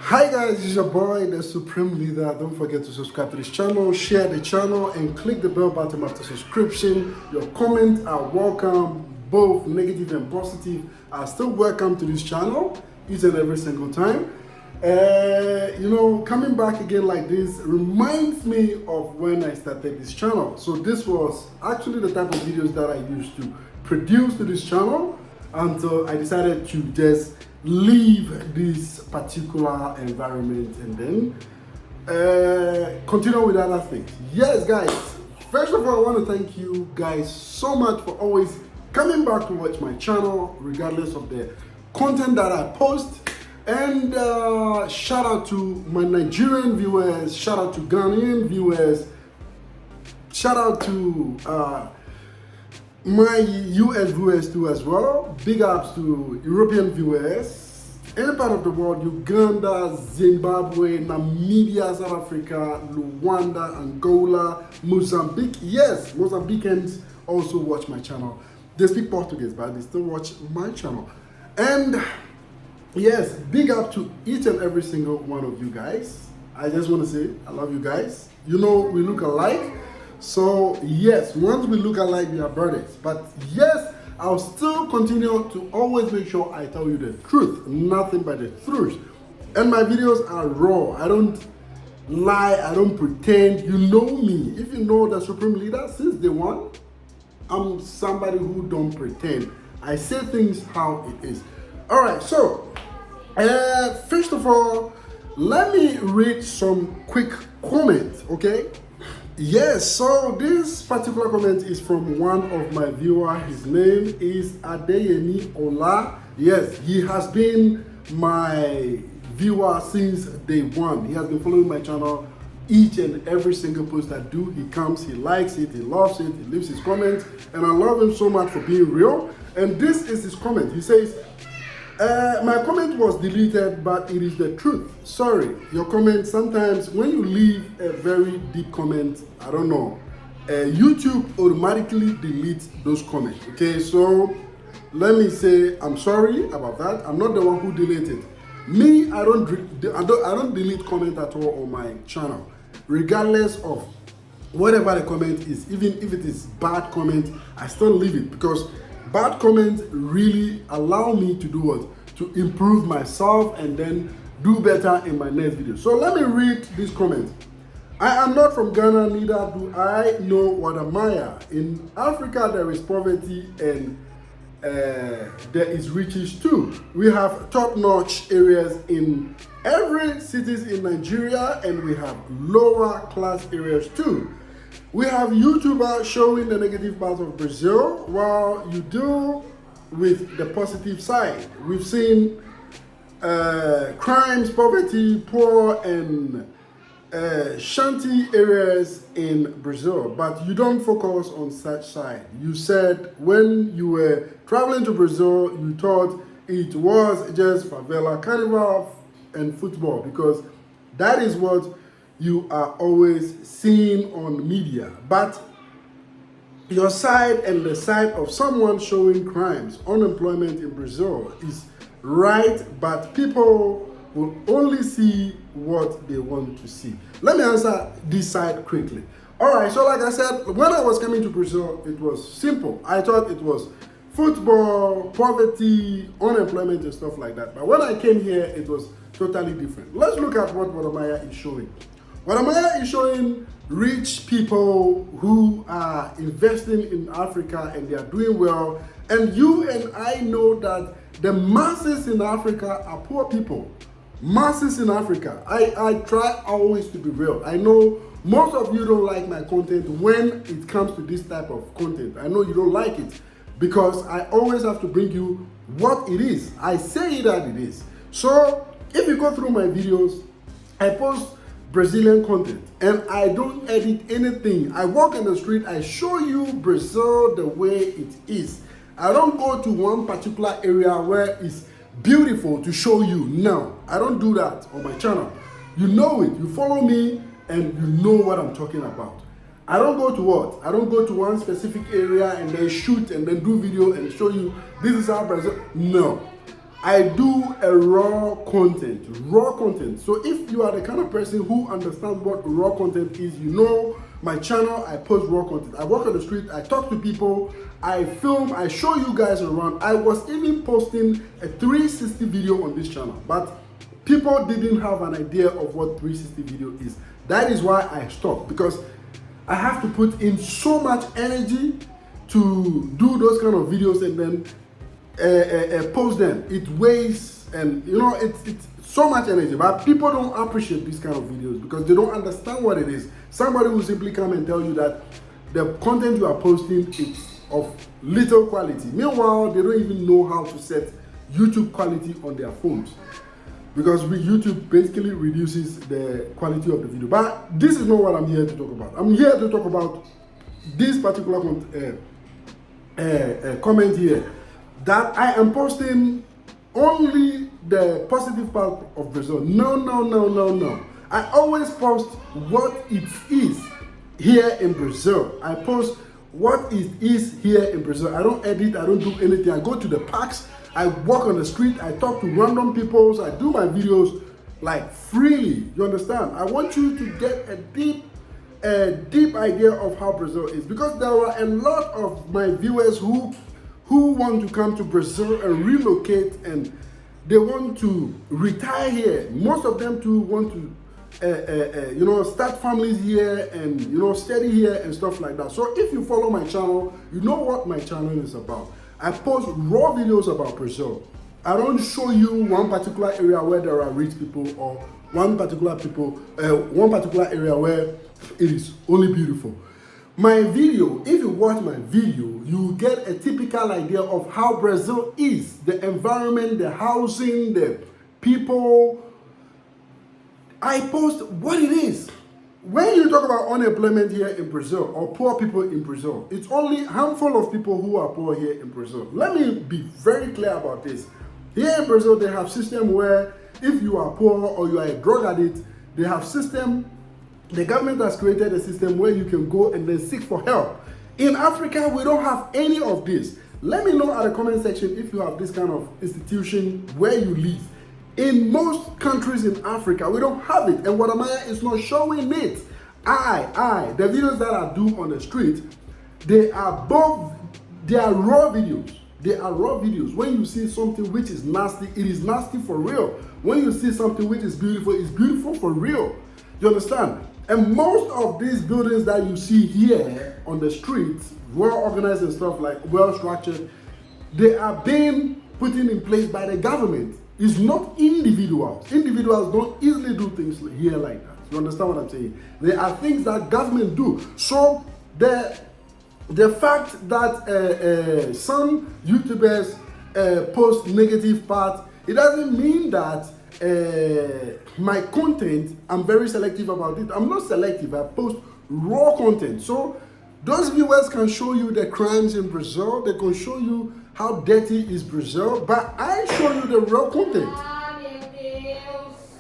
Hi guys, it's your boy, the Supreme Leader. Don't forget to subscribe to this channel, share the channel, and click the bell button after subscription. Your comments are welcome, both negative and positive are still welcome to this channel each and every single time. Coming back again like this reminds me of when I started this channel. So this was actually the type of videos that I used to produce to this channel until I decided to just leave this particular environment and then continue with other things. Yes, guys, first of all, I want to thank you guys so much for always coming back to watch my channel regardless of the content that I post. And shout out to my Nigerian viewers, shout out to Ghanaian viewers, shout out to my US viewers too as well. Big ups to European viewers, any part of the world: Uganda, Zimbabwe, Namibia, South Africa, Rwanda, Angola, Mozambique. Yes, Mozambicans also watch my channel. They speak Portuguese, but they still watch my channel. And yes, big up to each and every single one of you guys. I just want to say I love you guys. You know, we look alike. So yes, once we look alike, we are brothers. But yes, I'll still continue to always make sure I tell you the truth, nothing but the truth. And my videos are raw. I don't lie, I don't pretend. You know me. If you know the Supreme Leader since day one, I'm somebody who don't pretend. I say things how it is. All right, so first of all, let me read some quick comments, okay? Yes, so this particular comment is from one of my viewers. His name is Adeyemi Ola. Yes, he has been my viewer since day one. He has been following my channel. Each and every single post I do, he comes, he likes it, he loves it, he leaves his comments, and I love him so much for being real. And this is his comment. He says, my comment was deleted, but it is the truth. Sorry, your comment, sometimes when you leave a very deep comment, I don't know, YouTube automatically deletes those comments. Okay, so let me say I'm sorry about that. I'm not the one who deleted. Me, I don't delete comment at all on my channel, regardless of whatever the comment is. Even if it is bad comment, I still leave it, because bad comments really allow me to do what? To improve myself and then do better in my next video. So let me read this comment. I am not from Ghana, neither do I know Wode. In Africa, there is poverty and there is riches too. We have top-notch areas in every cities in Nigeria, and we have lower class areas too. We have YouTubers showing the negative parts of Brazil while you deal with the positive side. We've seen crimes, poverty, poor, and shanty areas in Brazil, but you don't focus on such side. You said when you were traveling to Brazil, you thought it was just favela, carnival, and football, because that is what you are always seeing on media. But your side and the side of someone showing crimes, unemployment in Brazil is right, but people will only see what they want to see. Let me answer this side quickly. All right, so like I said, when I was coming to Brazil, it was simple. I thought it was football, poverty, unemployment, and stuff like that. But when I came here, it was totally different. Let's look at what Wode is showing. Wode is showing rich people who are investing in Africa and they are doing well. And you and I know that the masses in Africa are poor people. Masses in Africa. I try always to be real. I know most of you don't like my content when it comes to this type of content. I know you don't like it because I always have to bring you what it is. I say that it is. So if you go through my videos, I post Brazilian content and I don't edit anything. I walk in the street, I show you Brazil the way it is. I don't go to one particular area where it's beautiful to show you. No, I don't do that on my channel. You know it, you follow me and you know what I'm talking about. I don't go to what? I don't go to one specific area and then shoot and then do video and show you this is how Brazil. No, I do a raw content. So if you are the kind of person who understands what raw content is, you know my channel, I post raw content. I walk on the street, I talk to people, I film, I show you guys around. I was even posting a 360 video on this channel, but people didn't have an idea of what 360 video is. That is why I stopped, because I have to put in so much energy to do those kind of videos and then post them. It weighs, and you know, it's so much energy, but people don't appreciate these kind of videos because they don't understand what it is. Somebody will simply come and tell you that the content you are posting is of little quality. Meanwhile, they don't even know how to set YouTube quality on their phones, because YouTube basically reduces the quality of the video. But this is not what I'm here to talk about. I'm here to talk about this particular comment here, that I am posting only the positive part of Brazil. No. I always post what it is here in Brazil. I post what it is here in Brazil. I don't edit, I don't do anything. I go to the parks, I walk on the street, I talk to random people, I do my videos like freely. You understand? I want you to get a deep idea of how Brazil is, because there are a lot of my viewers who want to come to Brazil and relocate, and they want to retire here. Most of them too want to start families here and study here and stuff like that. So if you follow my channel, you know what my channel is about. I post raw videos about Brazil. I don't show you one particular area where there are rich people, or one particular area where it is only beautiful. My video, if you watch my video, you get a typical idea of how Brazil is, the environment, the housing, the people. I post what it is. When you talk about unemployment here in Brazil, or poor people in Brazil, it's only a handful of people who are poor here in Brazil. Let me be very clear about this. Here in Brazil, they have system where if you are poor or you are a drug addict, they have system. The government has created a system where you can go and then seek for help. In Africa, we don't have any of this. Let me know at the comment section if you have this kind of institution where you live. In most countries in Africa, we don't have it, and Wode is not showing it. The videos that I do on the street, they are raw videos. They are raw videos. When you see something which is nasty, it is nasty for real. When you see something which is beautiful, it's beautiful for real. You understand? And most of these buildings that you see here on the streets, well organized and stuff, like well structured, they are being put in place by the government. It's not individuals. Individuals don't easily do things here like that. You understand what I'm saying? There are things that government do. So the fact that some YouTubers post negative parts, it doesn't mean that my content, I'm very selective about it. I'm not selective. I post raw content. So those viewers can show you the crimes in Brazil. They can show you how dirty is Brazil, but I show you the raw content.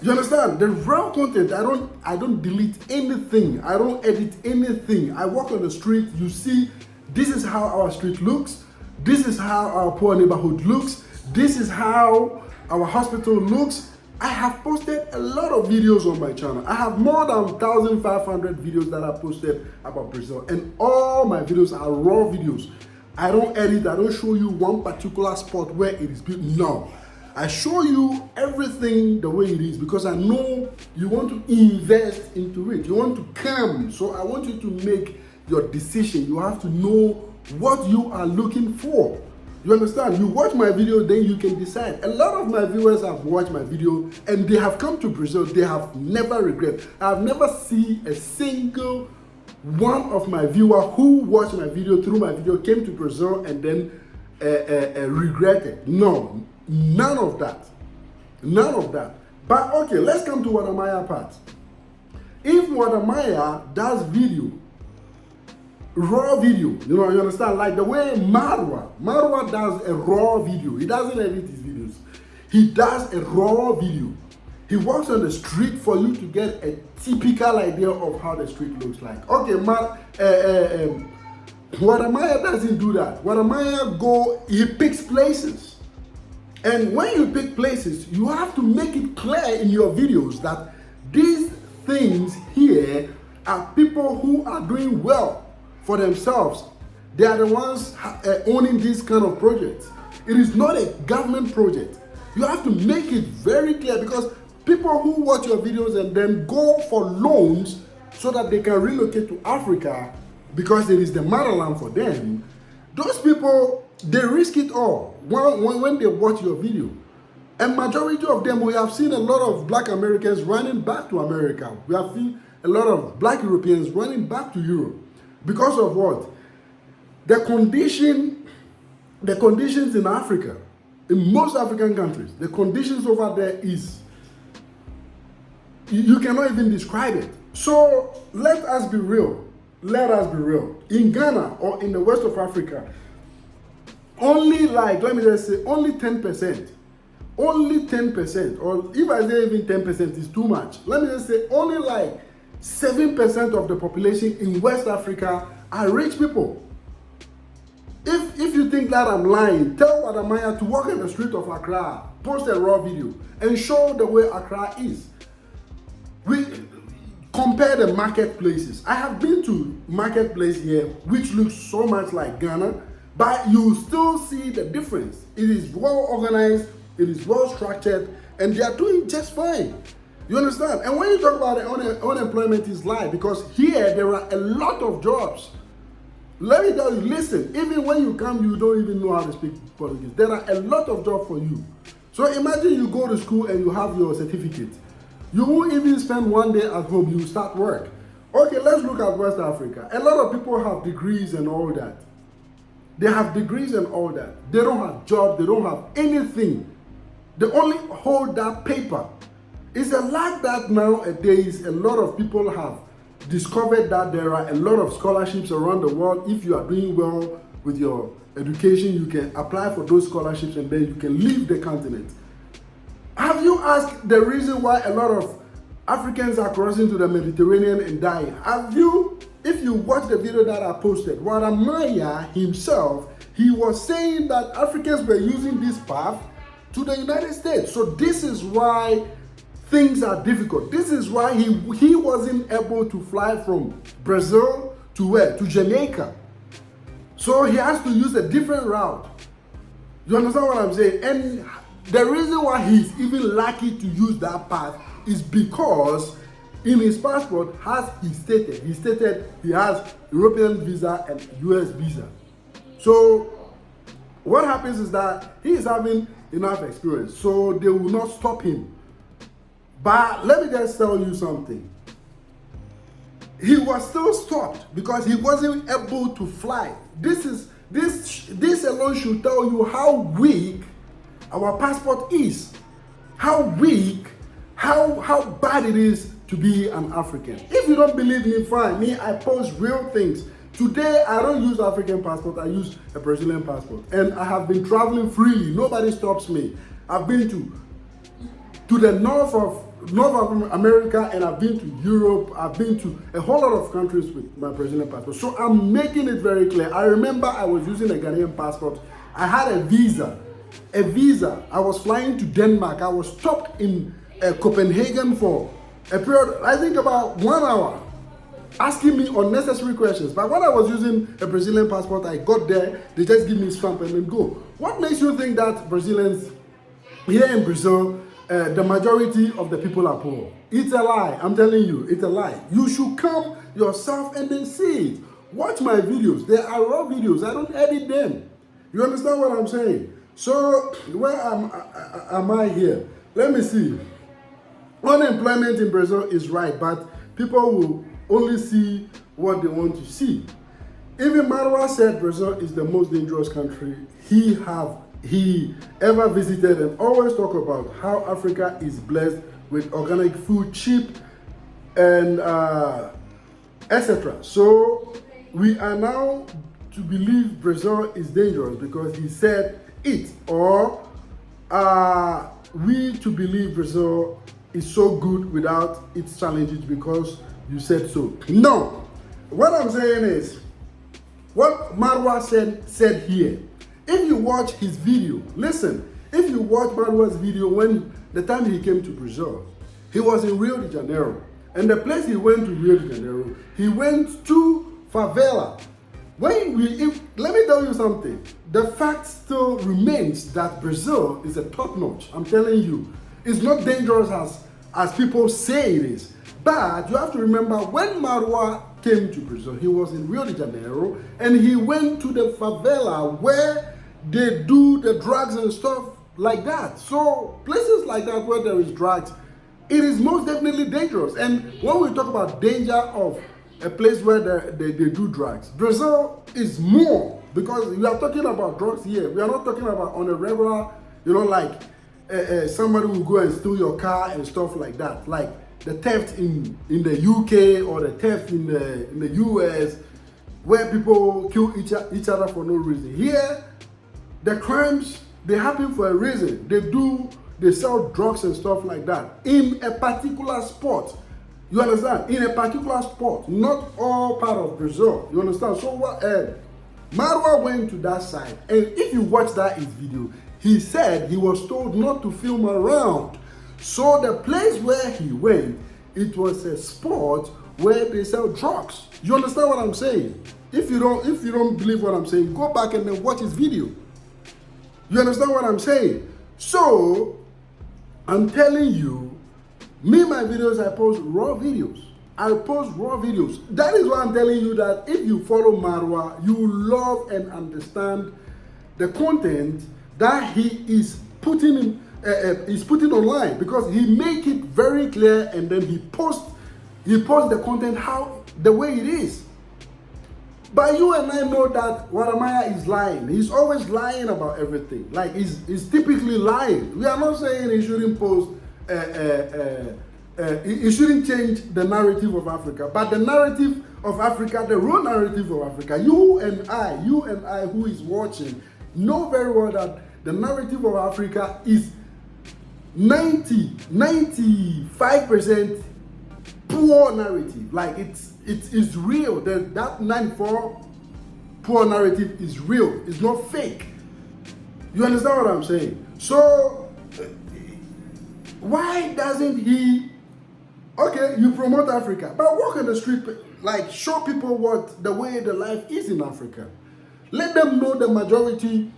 You understand? The raw content, I don't delete anything. I don't edit anything. I walk on the street, you see, this is how our street looks. This is how our poor neighborhood looks. This is how our hospital looks. I have posted a lot of videos on my channel. I have more than 1,500 videos that I posted about Brazil, and all my videos are raw videos. I don't edit, I don't show you one particular spot where it is built. No, I show you everything the way it is, because I know you want to invest into it. You want to come, so I want you to make your decision. You have to know what you are looking for. You understand? You watch my video, then you can decide. A lot of my viewers have watched my video and they have come to Brazil. They have never regret. I have never seen a single one of my viewers who watched my video, through my video, came to Brazil and then regretted. No, none of that. None of that. But okay, let's come to Wode part. If Wode does video, raw video, you understand, like the way Vanraba does a raw video. He doesn't edit his videos. He does a raw video. He walks on the street for you to get a typical idea of how the street looks like. Okay, Wode doesn't do that. Wode he picks places And when you pick places, you have to make it clear in your videos that these things here are people who are doing well for themselves. They are the ones owning this kind of projects. It is not a government project. You have to make it very clear, because people who watch your videos and then go for loans so that they can relocate to Africa because it is the motherland for them, those people, they risk it all when they watch your video. And majority of them, we have seen a lot of black Americans running back to America. We have seen a lot of black Europeans running back to Europe. Because of what? The conditions in Africa, in most African countries, the conditions over there is, you cannot even describe it. So let us be real. Let us be real. In Ghana or in the west of Africa, only like, let me just say, only 10%, or if I say even 10% is too much, let me just say only like 7% of the population in West Africa are rich people. If you think that I'm lying, tell Wadamaya to walk in the street of Accra, post a raw video, and show the way Accra is. We compare the marketplaces. I have been to marketplace here, which looks so much like Ghana, but you still see the difference. It is well organized, it is well structured, and they are doing just fine. You understand? And when you talk about the unemployment is lie, because here there are a lot of jobs. Let me tell you, listen, even when you come, you don't even know how to speak Portuguese. There are a lot of jobs for you. So imagine you go to school and you have your certificate. You won't even spend one day at home, you start work. Okay, let's look at West Africa. A lot of people have degrees and all that. They have degrees and all that. They don't have jobs, they don't have anything. They only hold that paper. It's a like that nowadays. A lot of people have discovered that there are a lot of scholarships around the world. If you are doing well with your education, you can apply for those scholarships and then you can leave the continent. Have you asked the reason why a lot of Africans are crossing to the Mediterranean and dying? If you watch the video that I posted, Wadamaya himself, he was saying that Africans were using this path to the United States. So this is why things are difficult. This is why he wasn't able to fly from Brazil to where? To Jamaica. So he has to use a different route. You understand what I'm saying? And the reason why he's even lucky to use that path is because in his passport, he stated he has European visa and US visa. So what happens is that he is having enough experience, so they will not stop him. But let me just tell you something. He was still stopped because he wasn't able to fly. This alone should tell you how weak our passport is. How weak, how bad it is to be an African. If you don't believe me, fine. Me, I post real things. Today, I don't use African passport, I use a Brazilian passport. And I have been traveling freely. Nobody stops me. I've been to the north of America, and I've been to Europe. I've been to a whole lot of countries with my Brazilian passport. So I'm making it very clear. I remember I was using a Ghanaian passport. I had a visa. I was flying to Denmark. I was stopped in Copenhagen for a period, I think about 1 hour, asking me unnecessary questions. But when I was using a Brazilian passport, I got there, they just give me a stamp and then go. What makes you think that Brazilians here in Brazil, the majority of the people are poor? It's a lie. I'm telling you, it's a lie. You should come yourself and then see it. Watch my videos. They are raw videos. I don't edit them. You understand what I'm saying? So where am I here? Let me see. Unemployment in Brazil is right, but people will only see what they want to see. Even Vanraba said Brazil is the most dangerous country he ever visited, and always talk about how Africa is blessed with organic food, cheap, and etc. So we are now to believe Brazil is dangerous because he said it, or we to believe Brazil is so good without its challenges because you said so. No, what I'm saying is what Vanraba said here. If you watch his video, listen, If you watch Marwa's video when the time he came to Brazil, he was in Rio de Janeiro. And the place he went to Rio de Janeiro, he went to favela. Let me tell you something. The fact still remains that Brazil is a top notch. I'm telling you, it's not dangerous as people say it is. But you have to remember, when Marwa came to Brazil, he was in Rio de Janeiro, and he went to the favela where they do the drugs and stuff like that. So places like that where there is drugs, it is most definitely dangerous. And when we talk about danger of a place where they do drugs, Brazil is more, because we are talking about drugs here. We are not talking about on a regular, like somebody will go and steal your car and stuff like that, like the theft in the UK or the theft in the US, where people kill each other for no reason. Here, the crimes, they happen for a reason. They sell drugs and stuff like that in a particular spot. You understand? In a particular spot, not all part of Brazil. You understand? So what? Marwa went to that side, and if you watch his video, he said he was told not to film around. So the place where he went, it was a spot where they sell drugs. You understand what I'm saying? If you don't believe what I'm saying, go back and then watch his video. You understand what I'm saying? So I'm telling you, my videos, I post raw videos. That is why I'm telling you that if you follow Marwa, you will love and understand the content that he is putting online, because he make it very clear, and then he posts the content the way it is. But you and I know that Waramaya is lying. He's always lying about everything. Like he's typically lying. We are not saying he shouldn't post. He shouldn't change the narrative of Africa, but the narrative of Africa, the real narrative of Africa, you and I who is watching, know very well that the narrative of Africa is 95% poor narrative. Like it is real. That 94 poor narrative is real. It's not fake. You understand what I'm saying? So why doesn't he? Okay, you promote Africa, but walk on the street, like show people the way the life is in Africa. Let them know the majority,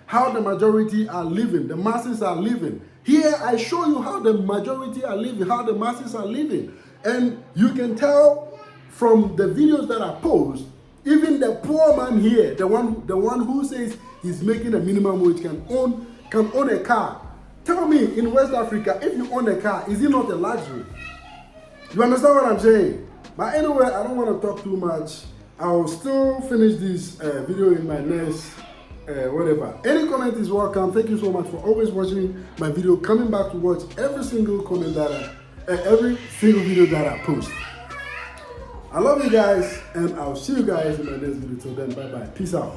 how the majority are living, the masses are living. Here, I show you how the majority are living, how the masses are living. And you can tell from the videos that I post, even the poor man here, the one who says he's making a minimum wage can own a car. Tell me, in West Africa, if you own a car, is it not a luxury? You understand what I'm saying? But anyway, I don't want to talk too much. I'll still finish this video in my next whatever. Any comment is welcome. Thank you so much for always watching my video, coming back to watch every single video that I post. I love you guys, and I'll see you guys in my next video. Till then, bye bye. Peace out.